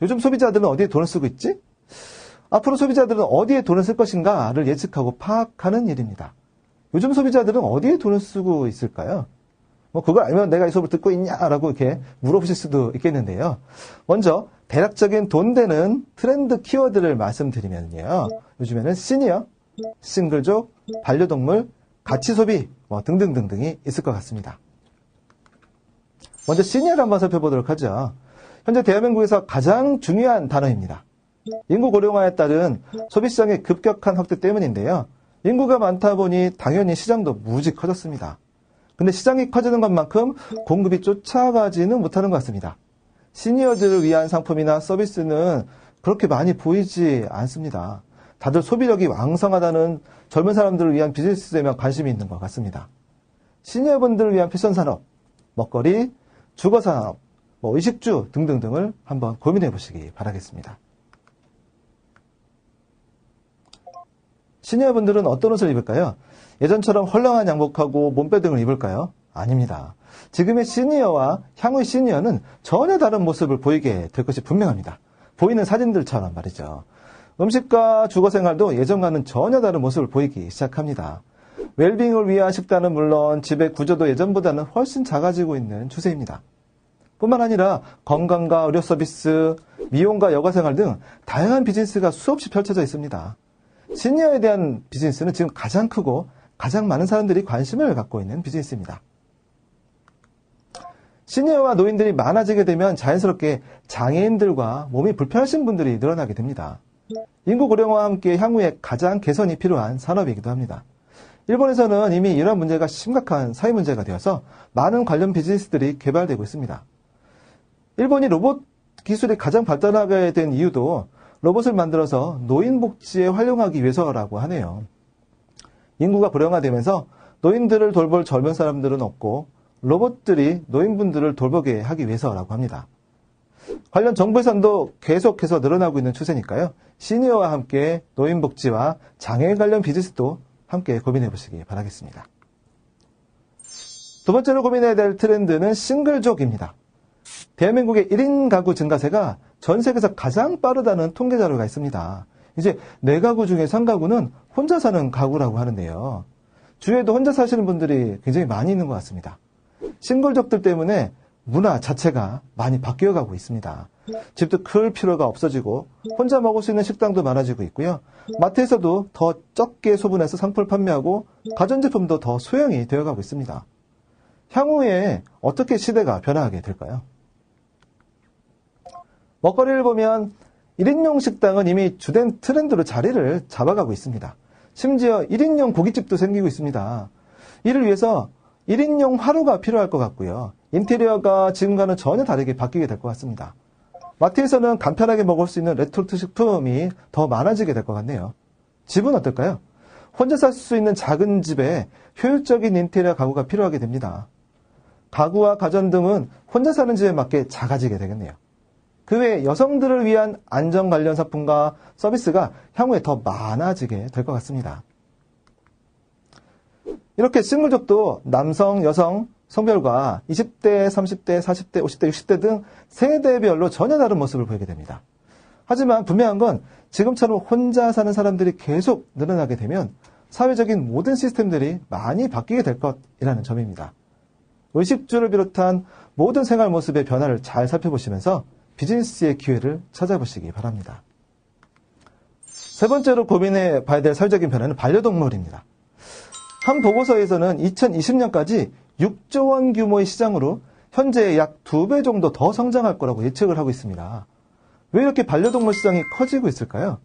요즘 소비자들은 어디에 돈을 쓰고 있지? 앞으로 소비자들은 어디에 돈을 쓸 것인가를 예측하고 파악하는 일입니다. 요즘 소비자들은 어디에 돈을 쓰고 있을까요? 그걸 알면 내가 이 수업을 듣고 있냐라고 이렇게 물어보실 수도 있겠는데요. 먼저 대략적인 돈 되는 트렌드 키워드를 말씀드리면요. 요즘에는 시니어, 싱글족, 반려동물, 가치소비 등등등등이 있을 것 같습니다. 먼저 시니어를 한번 살펴보도록 하죠. 현재 대한민국에서 가장 중요한 단어입니다. 인구 고령화에 따른 소비시장의 급격한 확대 때문인데요. 인구가 많다 보니 당연히 시장도 무지 커졌습니다. 근데 시장이 커지는 것만큼 공급이 쫓아가지는 못하는 것 같습니다. 시니어들을 위한 상품이나 서비스는 그렇게 많이 보이지 않습니다. 다들 소비력이 왕성하다는 젊은 사람들을 위한 비즈니스에만 관심이 있는 것 같습니다. 시니어분들을 위한 패션 산업, 먹거리, 주거 산업, 의식주 등등등을 한번 고민해 보시기 바라겠습니다. 시니어분들은 어떤 옷을 입을까요? 예전처럼 헐렁한 양복하고 몸빼 등을 입을까요? 아닙니다. 지금의 시니어와 향후의 시니어는 전혀 다른 모습을 보이게 될 것이 분명합니다. 보이는 사진들처럼 말이죠. 음식과 주거생활도 예전과는 전혀 다른 모습을 보이기 시작합니다. 웰빙을 위한 식단은 물론 집의 구조도 예전보다는 훨씬 작아지고 있는 추세입니다. 뿐만 아니라 건강과 의료 서비스, 미용과 여가생활 등 다양한 비즈니스가 수없이 펼쳐져 있습니다. 시니어에 대한 비즈니스는 지금 가장 크고 가장 많은 사람들이 관심을 갖고 있는 비즈니스입니다. 시니어와 노인들이 많아지게 되면 자연스럽게 장애인들과 몸이 불편하신 분들이 늘어나게 됩니다. 인구 고령화와 함께 향후에 가장 개선이 필요한 산업이기도 합니다. 일본에서는 이미 이러한 문제가 심각한 사회 문제가 되어서 많은 관련 비즈니스들이 개발되고 있습니다. 일본이 로봇 기술이 가장 발달하게 된 이유도 로봇을 만들어서 노인 복지에 활용하기 위해서라고 하네요. 인구가 고령화되면서 노인들을 돌볼 젊은 사람들은 없고 로봇들이 노인분들을 돌보게 하기 위해서라고 합니다. 관련 정부 예산도 계속해서 늘어나고 있는 추세니까요. 시니어와 함께 노인 복지와 장애인 관련 비즈니스도 함께 고민해 보시기 바라겠습니다. 두 번째로 고민해야 될 트렌드는 싱글족입니다. 대한민국의 1인 가구 증가세가 전 세계에서 가장 빠르다는 통계 자료가 있습니다. 이제 4가구 중에 3가구는 혼자 사는 가구라고 하는데요. 주위에도 혼자 사시는 분들이 굉장히 많이 있는 것 같습니다. 싱글족들 때문에 문화 자체가 많이 바뀌어가고 있습니다. 집도 클 필요가 없어지고 혼자 먹을 수 있는 식당도 많아지고 있고요. 마트에서도 더 적게 소분해서 상품을 판매하고 가전제품도 더 소형이 되어가고 있습니다. 향후에 어떻게 시대가 변화하게 될까요? 먹거리를 보면 1인용 식당은 이미 주된 트렌드로 자리를 잡아가고 있습니다. 심지어 1인용 고깃집도 생기고 있습니다. 이를 위해서 1인용 화로가 필요할 것 같고요. 인테리어가 지금과는 전혀 다르게 바뀌게 될 것 같습니다. 마트에서는 간편하게 먹을 수 있는 레토르트 식품이 더 많아지게 될 것 같네요. 집은 어떨까요? 혼자 살 수 있는 작은 집에 효율적인 인테리어 가구가 필요하게 됩니다. 가구와 가전 등은 혼자 사는 집에 맞게 작아지게 되겠네요. 그 외에 여성들을 위한 안전 관련 상품과 서비스가 향후에 더 많아지게 될 것 같습니다. 이렇게 싱글족도 남성, 여성, 성별과 20대, 30대, 40대, 50대, 60대 등 세대별로 전혀 다른 모습을 보이게 됩니다. 하지만 분명한 건 지금처럼 혼자 사는 사람들이 계속 늘어나게 되면 사회적인 모든 시스템들이 많이 바뀌게 될 것이라는 점입니다. 의식주를 비롯한 모든 생활 모습의 변화를 잘 살펴보시면서 비즈니스의 기회를 찾아보시기 바랍니다. 세 번째로 고민해 봐야 될 사회적인 변화는 반려동물입니다. 한 보고서에서는 2020년까지 6조 원 규모의 시장으로 현재 약 2배 정도 더 성장할 거라고 예측을 하고 있습니다. 왜 이렇게 반려동물 시장이 커지고 있을까요?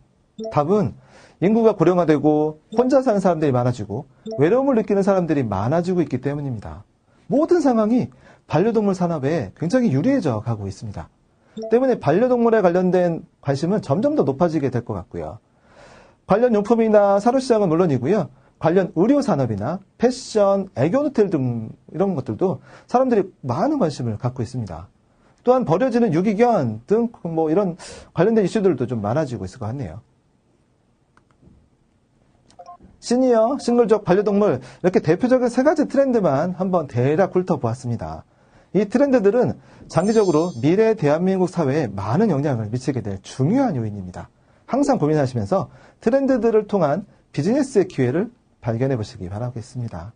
답은 인구가 고령화되고 혼자 사는 사람들이 많아지고 외로움을 느끼는 사람들이 많아지고 있기 때문입니다. 모든 상황이 반려동물 산업에 굉장히 유리해져 가고 있습니다. 때문에 반려동물에 관련된 관심은 점점 더 높아지게 될 것 같고요. 관련 용품이나 사료시장은 물론이고요. 관련 의료산업이나 패션, 애견호텔 등 이런 것들도 사람들이 많은 관심을 갖고 있습니다. 또한 버려지는 유기견 등 이런 관련된 이슈들도 좀 많아지고 있을 것 같네요. 시니어, 싱글족, 반려동물 이렇게 대표적인 3가지 트렌드만 한번 대략 훑어보았습니다. 이 트렌드들은 장기적으로 미래 대한민국 사회에 많은 영향을 미치게 될 중요한 요인입니다. 항상 고민하시면서 트렌드들을 통한 비즈니스의 기회를 발견해 보시기 바라겠습니다.